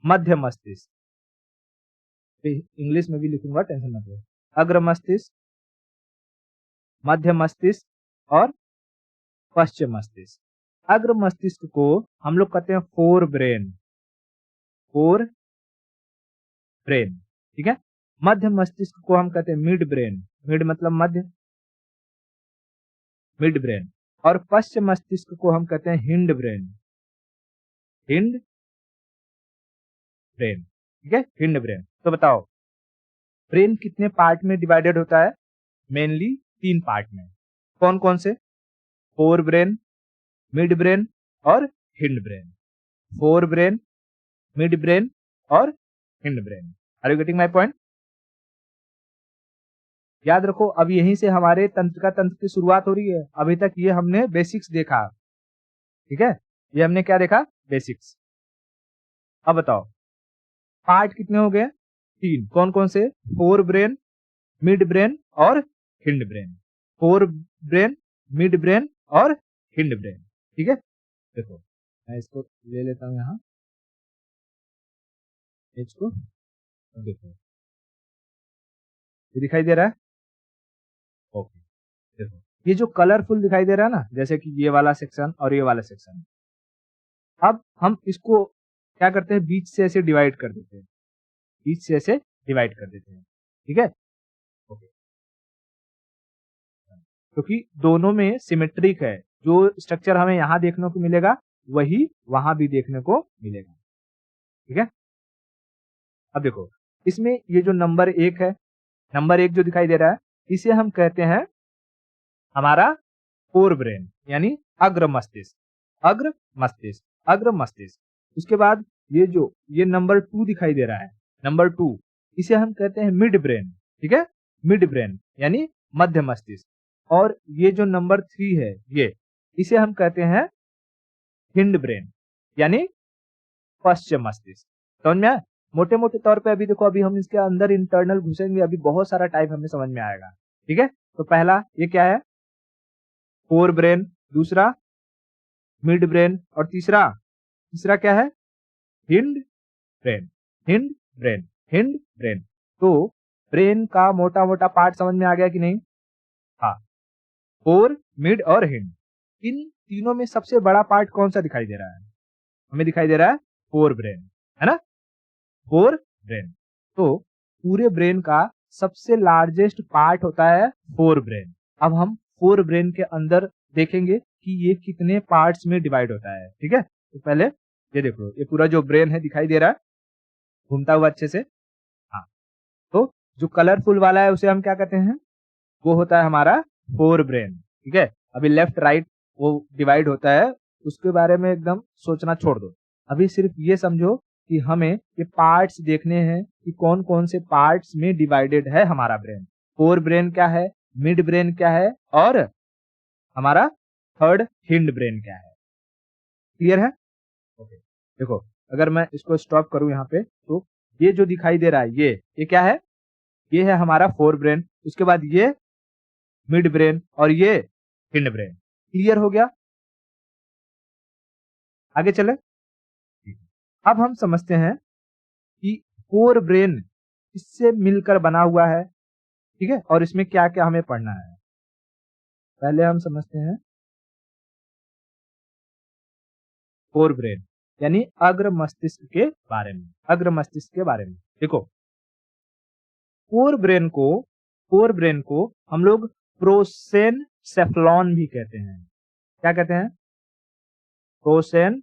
Speaker 1: मध्य मस्तिष्क, इंग्लिश में भी लिखूंगा, टेंशन मत लो। अग्र मस्तिष्क, मध्य मस्तिष्क और पश्चिम मस्तिष्क। अग्र मस्तिष्क को हम लोग कहते हैं फोर ब्रेन। ठीक है, मध्य मस्तिष्क को हम कहते हैं मिड ब्रेन, मिड मतलब मध्य, मिड ब्रेन, और पश्चिम मस्तिष्क को हम कहते हैं हिंड ब्रेन, ठीक है, हिंड ब्रेन। तो बताओ ब्रेन कितने पार्ट में डिवाइडेड होता है? मेनली 3 पार्ट में। कौन कौन से? फोर ब्रेन, मिड ब्रेन और hindbrain. Forebrain, midbrain और hindbrain. Are you getting my point? याद रखो अब यहीं से हमारे तंत्र की शुरुआत हो रही है। अभी तक ये हमने बेसिक्स देखा। ठीक है, ये हमने क्या देखा? बेसिक्स। अब बताओ पार्ट कितने हो गए? 3। कौन कौन से? फोर ब्रेन, मिड ब्रेन और hindbrain. Forebrain, midbrain और हिंड ब्रेन। ठीक है, देखो मैं इसको ले लेता हूं यहां, इसको देखो ये दिखाई दे रहा है। ओके, देखो ये जो कलरफुल दिखाई दे रहा है ना, जैसे कि ये वाला सेक्शन और ये वाला सेक्शन, अब हम इसको क्या करते हैं, बीच से ऐसे डिवाइड कर देते हैं, बीच से ऐसे डिवाइड कर देते हैं। ठीक है, ओके, क्योंकि दोनों में सिमेट्रिक है। जो स्ट्रक्चर हमें यहाँ देखने को मिलेगा वही वहां भी देखने को मिलेगा। ठीक है, अब देखो इसमें ये जो नंबर 1 है, नंबर 1 जो दिखाई दे रहा है, इसे हम कहते हैं हमारा फोर ब्रेन, यानी अग्र मस्तिष्क, अग्र मस्तिष्क। उसके बाद ये नंबर 2 दिखाई दे रहा है, नंबर 2, इसे हम कहते हैं मिड ब्रेन। ठीक है, मिड ब्रेन यानी मध्य मस्तिष्क। और ये जो नंबर 3 है, इसे हम कहते हैं हिंड ब्रेन यानी पश्चिम मस्तिष्क। समझ में आया? मोटे मोटे तौर पे अभी देखो, अभी हम इसके अंदर इंटरनल घुसेंगे, अभी बहुत सारा टाइप हमें समझ में आएगा। ठीक है, तो पहला ये क्या है? फोर ब्रेन, दूसरा मिड ब्रेन, और तीसरा क्या है? Hind brain, hind brain. तो ब्रेन का मोटा मोटा पार्ट समझ में आ गया कि नहीं? हाँ, फोर, मिड और हिंड। इन तीनों में सबसे बड़ा पार्ट कौन सा दिखाई दे रहा है? हमें दिखाई दे रहा है फोर ब्रेन, है ना? Fore brain. तो पूरे ब्रेन का सबसे लार्जेस्ट पार्ट होता है फोर ब्रेन। अब हम फोर ब्रेन के अंदर देखेंगे कि ये कितने पार्ट्स में डिवाइड होता है। ठीक है, तो पहले ये देख लो, ये पूरा जो ब्रेन है दिखाई दे रहा है घूमता हुआ अच्छे से। हाँ, तो जो कलरफुल वाला है उसे हम क्या कहते हैं? वो होता है हमारा फोर ब्रेन। ठीक है, अभी लेफ्ट राइट वो डिवाइड होता है, उसके बारे में एकदम सोचना छोड़ दो। अभी सिर्फ ये समझो कि हमें ये पार्ट्स देखने हैं कि कौन कौन से पार्ट्स में डिवाइडेड है हमारा ब्रेन। फोर ब्रेन क्या है, मिड ब्रेन क्या है, और हमारा थर्ड हिंड ब्रेन क्या है। क्लियर है? ओके, देखो अगर मैं इसको स्टॉप करूं यहाँ पे, तो ये जो दिखाई दे रहा है ये क्या है? ये है हमारा फोर ब्रेन, उसके बाद ये मिड ब्रेन और ये हिंड ब्रेन। क्लियर हो गया? आगे चले। अब हम समझते हैं कि फोर ब्रेन इससे मिलकर बना हुआ है, ठीक है, और इसमें क्या क्या हमें पढ़ना है। पहले हम समझते हैं फोर ब्रेन यानी अग्र मस्तिष्क के बारे में। अग्र मस्तिष्क के बारे में देखो, फोर ब्रेन को हम लोग प्रोसेनसेफ्लॉन भी कहते हैं। क्या कहते हैं? प्रोसेनसेफ्लॉन,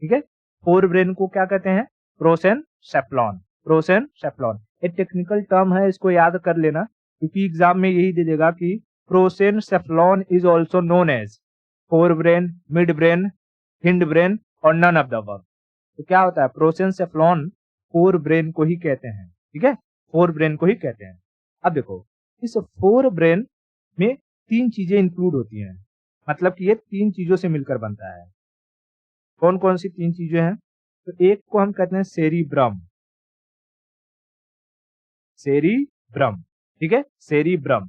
Speaker 1: ठीक है। फोर ब्रेन को क्या कहते हैं? प्रोसेनसेफ्लॉन। प्रोसेनसेफ्लॉन एक टेक्निकल टर्म है, इसको याद कर लेना, क्योंकि एग्जाम में यही दे देगा कि prosencephalon is also known as forebrain, midbrain, hindbrain और नन ऑफ द अबव। तो क्या होता है? प्रोसेनसेफ्लॉन फोर ब्रेन को ही कहते हैं, ठीक है, फोर ब्रेन को ही कहते हैं। अब देखो, इस फोर ब्रेन में तीन चीजें इंक्लूड होती हैं, मतलब कि ये तीन चीजों से मिलकर बनता है। कौन कौन सी तीन चीजें हैं? तो एक को हम कहते हैं सेरिब्रम, सेरिब्रम, ठीक है, सेरिब्रम।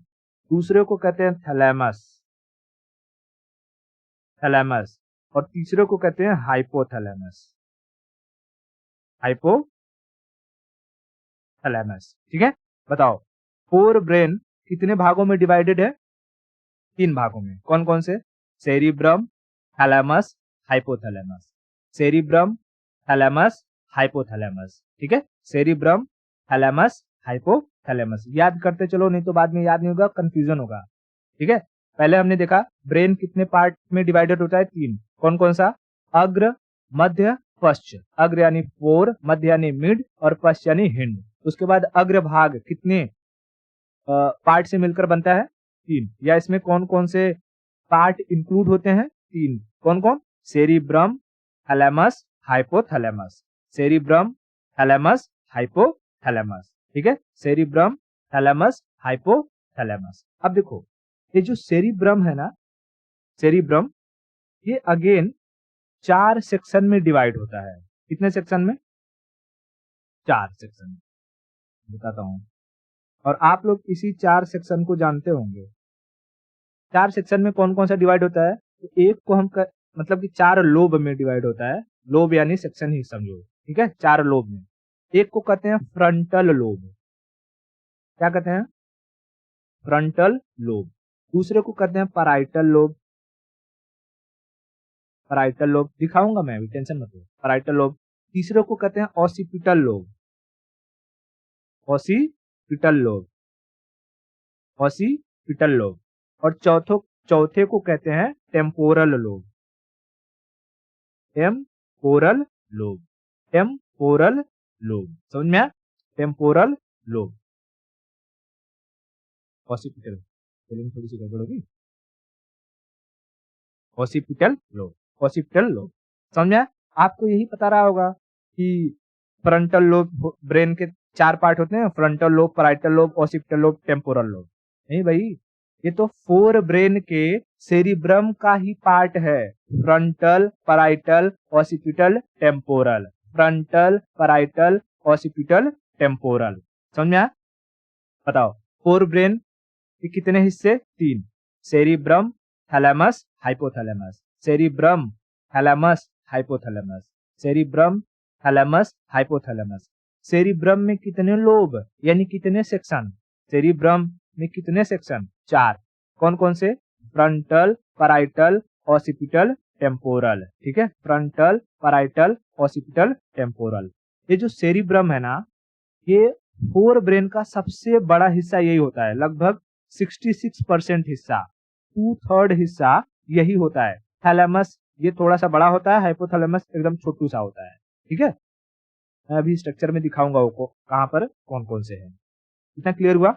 Speaker 1: दूसरे को कहते हैं थैलेमस, थैलेमस, और तीसरे को कहते हैं हाइपोथैलेमस, हाइपोथैलेमस, ठीक है। बताओ, फोर ब्रेन कितने भागों में डिवाइडेड है? तीन भागों में। कौन कौन से? Cerebrum, thalamus, hypothalamus. Cerebrum, thalamus, hypothalamus, ठीक है, सेरिब्रम, थैलेमस, हाइपोथैलेमस। याद करते चलो, नहीं तो बाद में याद नहीं होगा, कंफ्यूजन होगा, ठीक है। पहले हमने देखा ब्रेन कितने पार्ट में डिवाइडेड होता है? तीन। कौन कौन सा? अग्र, मध्य, पश्च। अग्र यानी फोर, मध्य यानी मिड और पश्च यानी हिंड। उसके बाद अग्र भाग कितने पार्ट से मिलकर बनता है? तीन। या इसमें कौन कौन से पार्ट इंक्लूड होते हैं? तीन। कौन कौन? Cerebrum, thalamus, hypothalamus. Cerebrum, thalamus, hypothalamus, ठीक है, सेरिब्रम, थैलेमस, हाइपोथैलेमस। अब देखो, ये जो सेरिब्रम है ना, सेरिब्रम, ये अगेन चार सेक्शन में डिवाइड होता है। कितने सेक्शन में? चार सेक्शन में। बताता हूं, और आप लोग इसी चार सेक्शन को जानते होंगे। चार सेक्शन में कौन कौन सा डिवाइड होता है? तो एक को हम मतलब कि चार लोब में डिवाइड होता है। लोब यानी सेक्शन ही समझो, ठीक है, चार लोब में। एक को कहते हैं फ्रंटल लोब। क्या कहते हैं? Frontal lobe. दूसरे को कहते हैं पैराइटल लोब। पैराइटल लोब दिखाऊंगा मैं, अभी टेंशन मत लो। Parietal lobe. तीसरे को कहते हैं occipital lobe. Occipital lobe, occipital lobe. और चौथे को कहते हैं temporal lobe. Temporal lobe, temporal lobe, समझ में आया? टेम्पोरल लोब, ऑसिपिटल, थोड़ी सी गड़बड़ होगी। ऑसिपिटल लोब, ऑसिपिटल लोब, समझ में आया? आपको यही पता रहा होगा कि फ्रंटल लोब ब्रेन के चार पार्ट होते हैं, frontal lobe, parietal lobe, occipital lobe, temporal lobe. नहीं भाई, ये तो फोर ब्रेन के सेरिब्रम का ही पार्ट है। Frontal, parietal, occipital, temporal. Frontal, parietal, occipital, temporal. समझ में आया? बताओ, फोर ब्रेन के कितने हिस्से? तीन। Cerebrum, thalamus, hypothalamus. Cerebrum, thalamus, hypothalamus. Cerebrum, thalamus, hypothalamus. Cerebrum में कितने लोब यानी कितने सेक्शन? सेरिब्रम में कितने सेक्शन? चार। कौन कौन से? फ्रंटल, पैराइटल, ऑसिपिटल, टेम्पोरल, ठीक है, फ्रंटल, पैराइटल, ऑसिपिटल, टेम्पोरल। ये जो सेरिब्रम है ना, ये फोर ब्रेन का सबसे बड़ा हिस्सा यही होता है। लगभग 66% हिस्सा, 2/3 हिस्सा यही होता है। थैलेमस ये थोड़ा सा बड़ा होता है, हाइपोथैलेमस एकदम छोटू सा होता है, ठीक है। मैं अभी स्ट्रक्चर में दिखाऊंगा वो कहां पर कौन कौन से हैं। इतना क्लियर हुआ?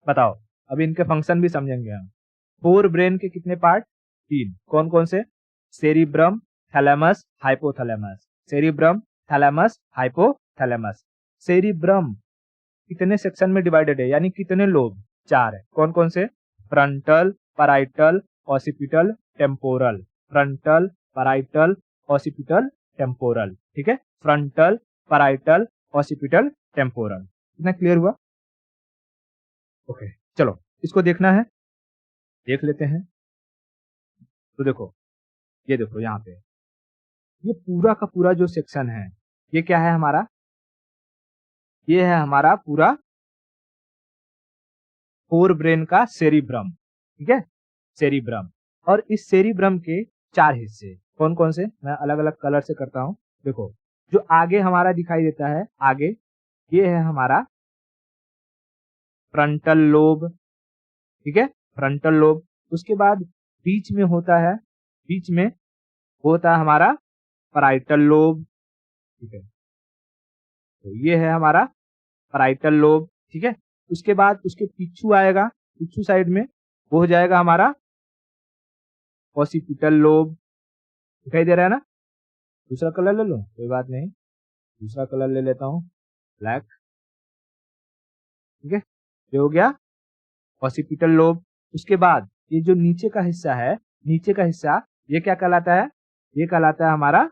Speaker 1: बताओ, अभी इनके फंक्शन भी समझेंगे हम। फोर ब्रेन के कितने पार्ट? तीन। कौन कौन से? Cerebrum, thalamus, hypothalamus. Cerebrum, thalamus, hypothalamus. Cerebrum कितने सेक्शन में डिवाइडेड है यानी कितने लोब? चार है। कौन कौन से? Frontal, parietal, occipital, temporal, frontal, parietal, occipital, temporal. ठीक है, फ्रंटल, पैराइटल, ऑसिपिटल, टेम्पोरल। इतना क्लियर हुआ? ओके, चलो इसको देखना है, देख लेते हैं। तो देखो, ये देखो यहाँ पे ये पूरा का पूरा जो सेक्शन है, ये क्या है हमारा? ये है हमारा पूरा फोर ब्रेन का सेरिब्रम। ठीक है, सेरिब्रम। और इस सेरिब्रम के 4 हिस्से कौन कौन से, मैं अलग अलग कलर से करता हूं। देखो, जो आगे हमारा दिखाई देता है, आगे ये है हमारा फ्रंटल लोब। ठीक है, फ्रंटल लोब। उसके बाद बीच में होता है, बीच में होता है हमारा पैराइटल लोब। ठीक है, तो ये है हमारा पैराइटल लोब। ठीक है, उसके बाद उसके पिछू आएगा, पिछू साइड में वो हो जाएगा हमारा ऑसिपिटल लोब। दिखाई दे रहा है ना? दूसरा कलर ले लो, कोई बात नहीं, दूसरा कलर ले लेता हूं, ब्लैक। ठीक है, ये हो गया ऑसिपिटल लोब। उसके बाद ये जो नीचे का हिस्सा है, नीचे का हिस्सा ये क्या कहलाता है? ये कहलाता है हमारा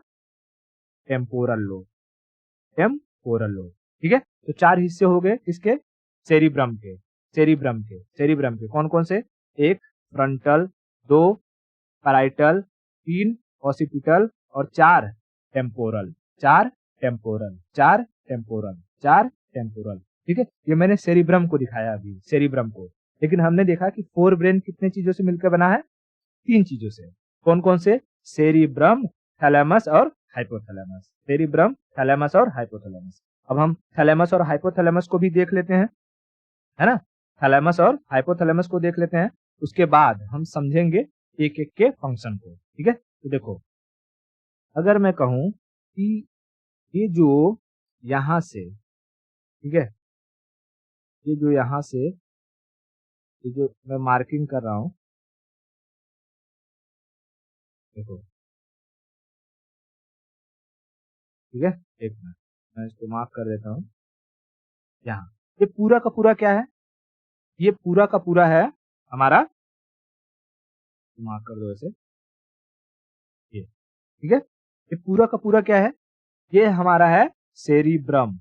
Speaker 1: टेम्पोरल लोब, टेम्पोरल लोब। ठीक है, तो 4 हिस्से हो गए किसके? सेरिब्रम के, सेरिब्रम के, सेरिब्रम के। कौन कौन से? 1 फ्रंटल, 2 पैराइटल, 3 ऑसिपिटल और 4 टेम्पोरल, 4 टेम्पोरल, 4 टेम्पोरल, 4 टेम्पोरल। ठीक है, ये मैंने सेरिब्रम को दिखाया अभी, सेरिब्रम को। लेकिन हमने देखा कि फोर ब्रेन कितने चीजों से मिलकर बना है? 3 चीजों से। कौन कौन से? सेरिब्रम, थैलेमस और हाइपोथैलेमस। सेरिब्रम, थैलेमस और हाइपोथैलेमस। अब हम थैलेमस और हाइपोथैलेमस को भी देख लेते हैं, है ना? थैलेमस और हाइपोथैलेमस को देख लेते हैं, उसके बाद हम समझेंगे एक एक के फंक्शन को। ठीक है, तो देखो, अगर मैं कहूं कि ये जो यहां से, ठीक है, ये जो यहां से, ये जो मैं मार्किंग कर रहा हूं, देखो, ठीक है, एक मिनट मैं इसको मार्क कर देता हूं। यहाँ ये पूरा का पूरा क्या है? ये पूरा का पूरा है हमारा, मार्क कर दो ऐसे, ये। ठीक है, ये पूरा का पूरा क्या है? ये हमारा है सेरिब्रम,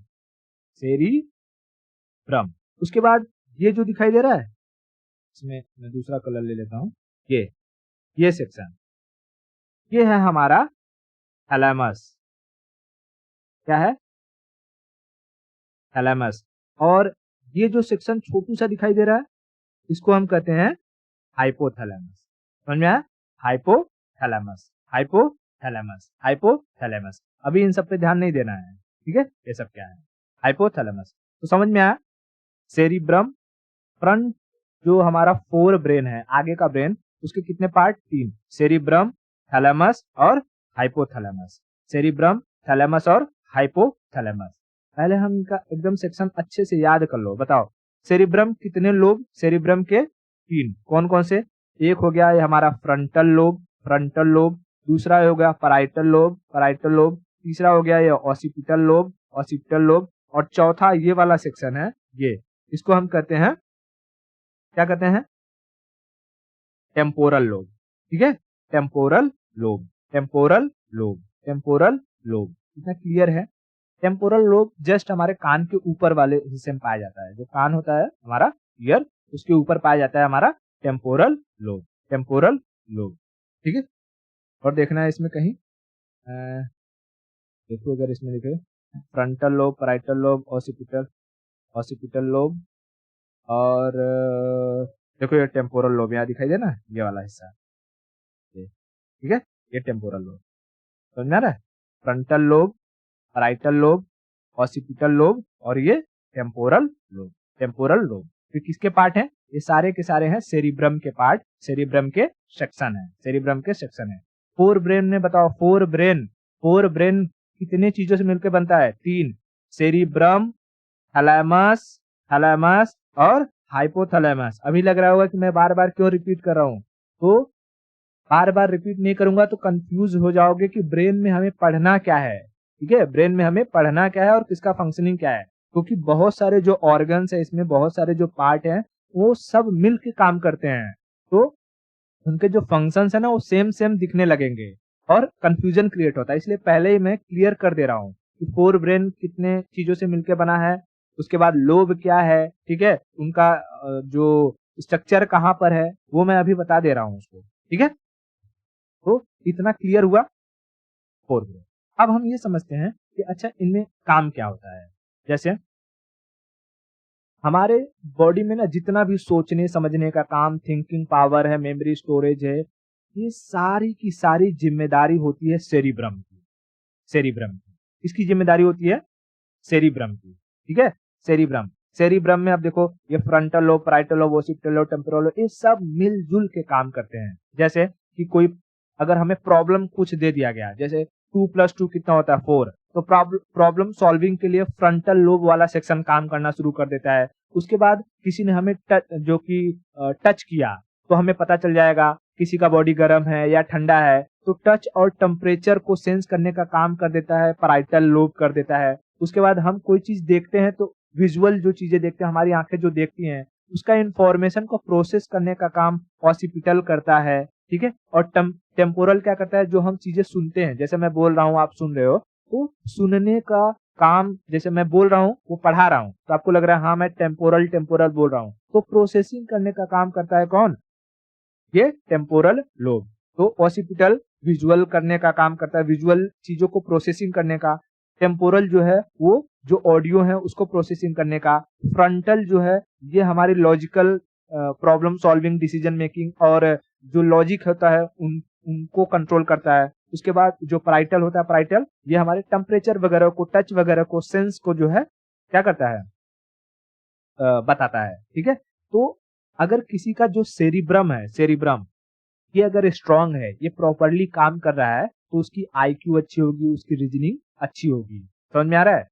Speaker 1: सेरिब्रम। उसके बाद ये जो दिखाई दे रहा है, इसमें मैं दूसरा कलर ले लेता हूं, ये सेक्शन, ये है हमारा थैलेमस। क्या है? थैलेमस। और ये जो सेक्शन छोटू सा दिखाई दे रहा है, इसको हम कहते हैं हाइपोथैलेमस। समझ में आया? Hypothalamus, hypothalamus, hypothalamus. अभी इन सब पे ध्यान नहीं देना है। ठीक है, ये सब क्या है? हाइपोथैलेमस। तो समझ में आया? सेरिब्रम, फ्रंट जो हमारा फोर ब्रेन है, आगे का ब्रेन, उसके कितने पार्ट? 3, सेरिब्रम, थैलेमस और हाइपोथैलेमस। सेरिब्रम, थैलेमस और हाइपोथैलेमस। पहले हम इनका एकदम सेक्शन अच्छे से याद कर लो। बताओ, सेरिब्रम कितने लोब? सेरिब्रम के 3। कौन कौन से? एक हो गया ये हमारा फ्रंटल लोब, फ्रंटल लोब। दूसरा हो गया पैराइटल लोब, पैराइटल लोब। तीसरा हो गया ये ऑसिपिटल लोब, ऑसिपिटल लोब। और चौथा ये वाला सेक्शन है, ये, इसको हम कहते हैं, क्या कहते हैं? Temporal lobe. ठीक है, temporal lobe, temporal lobe, temporal lobe. इतना क्लियर है? टेम्पोरल लोब जस्ट हमारे कान के ऊपर वाले हिस्से में पाया जाता है। जो कान होता है हमारा ईयर, उसके ऊपर पाया जाता है हमारा टेम्पोरल लोब, टेम्पोरल लोब। ठीक है, और देखना है इसमें कहीं, देखो अगर इसमें लिखे frontal lobe, parietal lobe, occipital, occipital lobe और देखो ये टेम्पोरल लोब यहाँ दिखाई दे ना, ये वाला हिस्सा, ठीक है, ये टेम्पोरल लोब। समझ में आ रहा है? Frontal lobe, parietal lobe, occipital lobe और ये टेम्पोरल लोब, टेम्पोरल लोब। तो किसके पार्ट हैं? ये सारे के सारे हैं सेरिब्रम के पार्ट, सेरिब्रम के सेक्शन है, सेरिब्रम के सेक्शन है। फोर ब्रेन में बताओ, फोर ब्रेन, फोर ब्रेन कितने चीजों से मिलकर बनता है? 3, सेरिब्रम, थैलेमस, थैलेमस और हाइपोथैलेमस। अभी लग रहा होगा कि मैं बार बार क्यों रिपीट कर रहा हूं, तो बार बार रिपीट नहीं करूंगा तो कंफ्यूज हो जाओगे कि ब्रेन में हमें पढ़ना क्या है। ठीक है, ब्रेन में हमें पढ़ना क्या है और किसका फंक्शनिंग क्या है, क्योंकि बहुत सारे जो ऑर्गन्स है इसमें, बहुत सारे जो पार्ट हैं, वो सब मिल के काम करते हैं, तो उनके जो फंक्शंस है ना वो सेम सेम दिखने लगेंगे और कंफ्यूजन क्रिएट होता है। इसलिए पहले ही मैं क्लियर कर दे रहा हूँ कि फोर ब्रेन कितने चीजों से मिलकर बना है, उसके बाद लोब क्या है, ठीक है, उनका जो स्ट्रक्चर कहाँ पर है वो मैं अभी बता दे रहा हूँ उसको, ठीक है। तो इतना क्लियर हुआ फोर ब्रेन। अब हम ये समझते हैं कि अच्छा इनमें काम क्या होता है। जैसे हमारे बॉडी में ना जितना भी सोचने समझने का काम, थिंकिंग पावर है, मेमोरी स्टोरेज है, ये सारी की सारी जिम्मेदारी होती है सेरिब्रम की। सेरिब्रम की इसकी जिम्मेदारी होती है सेरिब्रम की, ठीक है। सेरिब्रम सेरिब्रम में अब देखो ये frontal lobe, parietal lobe, occipital lobe, temporal lobe, ये सब मिलजुल के काम करते हैं। जैसे कि कोई अगर हमें प्रॉब्लम कुछ दे दिया गया, जैसे 2+2 कितना होता है 4, तो प्रॉब्लम सॉल्विंग के लिए फ्रंटल लोब वाला सेक्शन काम करना शुरू कर देता है। उसके बाद किसी ने हमें टच किया तो हमें पता चल जाएगा किसी का बॉडी गर्म है या ठंडा है, तो टच और टेम्परेचर को सेंस करने का काम कर देता है पैराइटल लोब कर देता है। उसके बाद हम कोई चीज देखते हैं तो विजुअल जो चीजें देखते हैं, हमारी आंखें जो देखती हैं, उसका इंफॉर्मेशन को प्रोसेस करने का काम ऑसिपिटल करता है, ठीक है। और टेम्पोरल क्या करता है, जो हम चीजें सुनते हैं, जैसे मैं बोल रहा हूँ आप सुन रहे हो, तो सुनने का काम, जैसे मैं बोल रहा हूँ वो पढ़ा रहा हूँ तो आपको लग रहा है हाँ मैं टेम्पोरल टेम्पोरल बोल रहा हूँ, तो प्रोसेसिंग करने का काम करता है कौन, ये टेम्पोरल लोब। तो ऑसिपिटल विजुअल करने का काम करता है, विजुअल चीजों को प्रोसेसिंग करने का। टेम्पोरल जो है वो जो ऑडियो है उसको प्रोसेसिंग करने का। फ्रंटल जो है ये हमारी logical problem solving, decision making और जो लॉजिक होता है उनको कंट्रोल करता है। उसके बाद जो पैराइटल होता है, पैराइटल ये हमारे टेम्परेचर वगैरह को, टच वगैरह को, सेंस को जो है क्या करता है, बताता है, ठीक है। तो अगर किसी का जो सेरिब्रम है, सेरिब्रम ये अगर स्ट्रांग है, ये प्रॉपरली काम कर रहा है, तो उसकी आईक्यू अच्छी होगी, उसकी रीजनिंग अच्छी होगी। समझ में आ रहा है?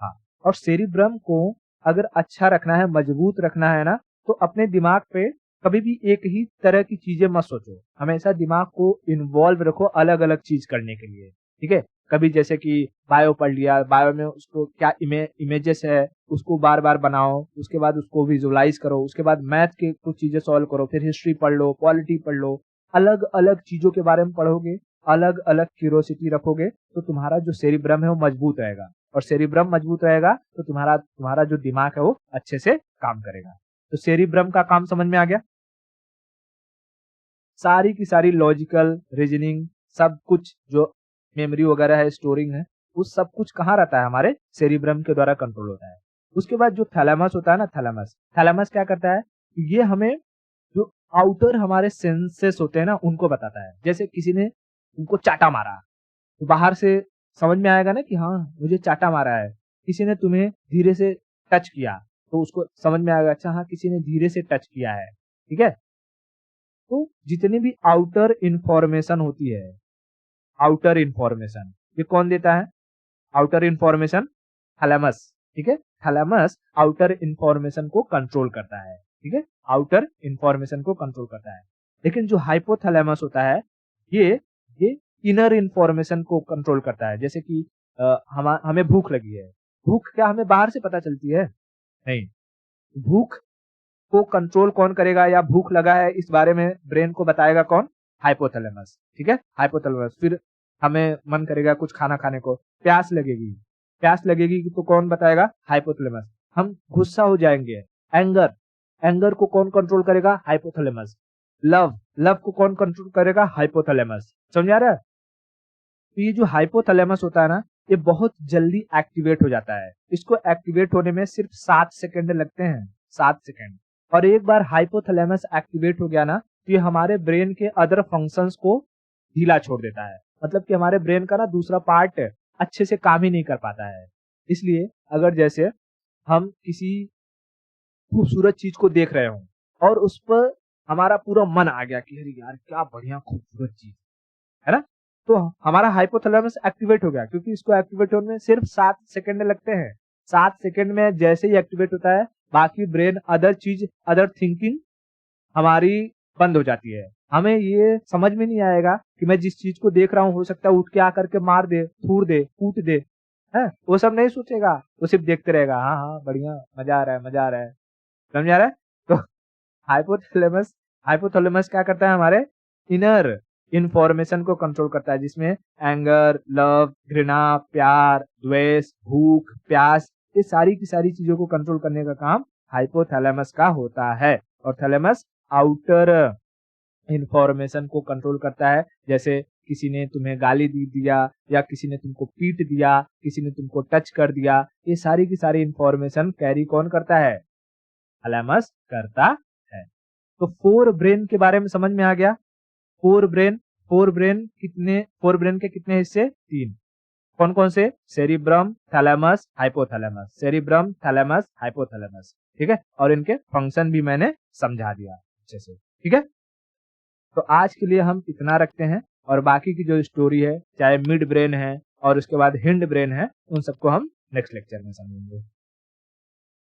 Speaker 1: हाँ। और सेरिब्रम को अगर अच्छा रखना है, मजबूत रखना है ना, तो अपने दिमाग पे कभी भी एक ही तरह की चीजें मत सोचो, हमेशा दिमाग को इन्वॉल्व रखो अलग अलग चीज करने के लिए, ठीक है। कभी जैसे कि बायो पढ़ लिया, बायो में उसको क्या इमेजेस है उसको बार बार बनाओ, उसके बाद उसको विजुअलाइज करो, उसके बाद मैथ के कुछ चीजें सॉल्व करो, फिर हिस्ट्री पढ़ लो, पॉलिटी पढ़ लो। अलग अलग चीजों के बारे में पढ़ोगे, अलग अलग क्यूरियोसिटी रखोगे, तो तुम्हारा जो सेरिब्रम है वो मजबूत रहेगा, और सेरिब्रम मजबूत रहेगा तो तुम्हारा जो दिमाग है वो अच्छे से काम करेगा। तो सेरिब्रम का काम समझ में आ गया। सारी की सारी लॉजिकल रीजनिंग सब कुछ जो मेमोरी वगैरह है, स्टोरिंग है, वो सब कुछ कहाँ रहता है, हमारे सेरिब्रम के द्वारा कंट्रोल होता है। उसके बाद जो थैलेमस होता है ना, थैलेमस थैलेमस क्या करता है, ये हमें जो आउटर हमारे सेंसेस होते हैं ना उनको बताता है। जैसे किसी ने उनको चाटा मारा तो बाहर से समझ में आएगा ना कि हाँ मुझे चाटा मारा है। किसी ने तुम्हें धीरे से टच किया तो उसको समझ में आएगा, अच्छा हाँ किसी ने धीरे से टच किया है, ठीक है। तो जितनी भी आउटर इंफॉर्मेशन होती है, आउटर इंफॉर्मेशन ये कौन देता है, आउटर इंफॉर्मेशन थैलेमस, ठीक है। थैलेमस आउटर इंफॉर्मेशन को कंट्रोल करता है, ठीक है, आउटर इंफॉर्मेशन को कंट्रोल करता है। लेकिन जो हाइपोथैलेमस होता है ये इनर इंफॉर्मेशन को कंट्रोल करता है। जैसे कि हमें भूख लगी है, भूख क्या हमें बाहर से पता चलती है, नहीं, भूख को कंट्रोल कौन करेगा या भूख लगा है इस बारे में ब्रेन को बताएगा कौन, हाइपोथैलेमस, ठीक है, हाइपोथैलेमस। फिर हमें मन करेगा कुछ खाना खाने को, प्यास लगेगी, प्यास लगेगी तो कौन बताएगा, हाइपोथैलेमस। हम गुस्सा हो जाएंगे, एंगर, एंगर को कौन कंट्रोल करेगा, हाइपोथैलेमस। लव, लव को कौन कंट्रोल करेगा, हाइपोथैलेमस। समझ आ रहा है? तो ये जो हाइपोथैलेमस होता है ना, ये बहुत जल्दी एक्टिवेट हो जाता है। इसको एक्टिवेट होने में सिर्फ 7 सेकंड लगते हैं, 7 सेकंड। और एक बार हाइपोथैलेमस एक्टिवेट हो गया ना, तो ये हमारे ब्रेन के अदर फंक्शंस को ढीला छोड़ देता है। मतलब कि हमारे ब्रेन का ना दूसरा पार्ट अच्छे से काम ही नहीं कर पाता है। इसलिए अगर जैसे हम किसी खूबसूरत चीज को देख रहे हो और उस पर हमारा पूरा मन आ गया कि अरे यार क्या बढ़िया खूबसूरत चीज है ना, तो हमारा हाइपोथैलेमस एक्टिवेट हो गया, क्योंकि इसको एक्टिवेट होने में सिर्फ 7 सेकंड लगते हैं। 7 सेकंड में जैसे ही एक्टिवेट होता है, बाकी ब्रेन अदर चीज, अदर थिंकिंग हमारी बंद हो जाती है। हमें ये समझ में नहीं आएगा कि मैं जिस चीज को देख रहा हूँ हो सकता है उठ के आकर के मार दे, थूर दे, कूट दे, है, वो सब नहीं सोचेगा, वो सिर्फ देखते रहेगा, हाँ हाँ बढ़िया, मजा आ रहा है, मजा आ रहा है। समझ आ रहा है? तो हाइपोथैलेमस हाइपोथैलेमस क्या करता है, हमारे इनर इंफॉर्मेशन को कंट्रोल करता है, जिसमें एंगर, लव, घृणा, प्यार, द्वेष, भूख, प्यास, ये सारी की सारी चीजों को कंट्रोल करने का काम हाइपोथैलेमस का होता है। और थैलेमस आउटर इंफॉर्मेशन को कंट्रोल करता है, जैसे किसी ने तुम्हें गाली दी दिया, या किसी ने तुमको पीट दिया, किसी ने तुमको टच कर दिया, ये सारी की सारी इंफॉर्मेशन कैरी कौन करता है, थैलेमस करता है। तो फोर ब्रेन के बारे में समझ में आ गया। फोर ब्रेन फोर ब्रेन के कितने हिस्से, 3। कौन कौन से, cerebrum, thalamus, hypothalamus, cerebrum, thalamus, hypothalamus, ठीक है। और इनके फंक्शन भी मैंने समझा दिया अच्छे से, ठीक है। तो आज के लिए हम इतना रखते हैं, और बाकी की जो स्टोरी है, चाहे मिड ब्रेन है और उसके बाद हिंड ब्रेन है, उन सबको हम नेक्स्ट लेक्चर में समझेंगे।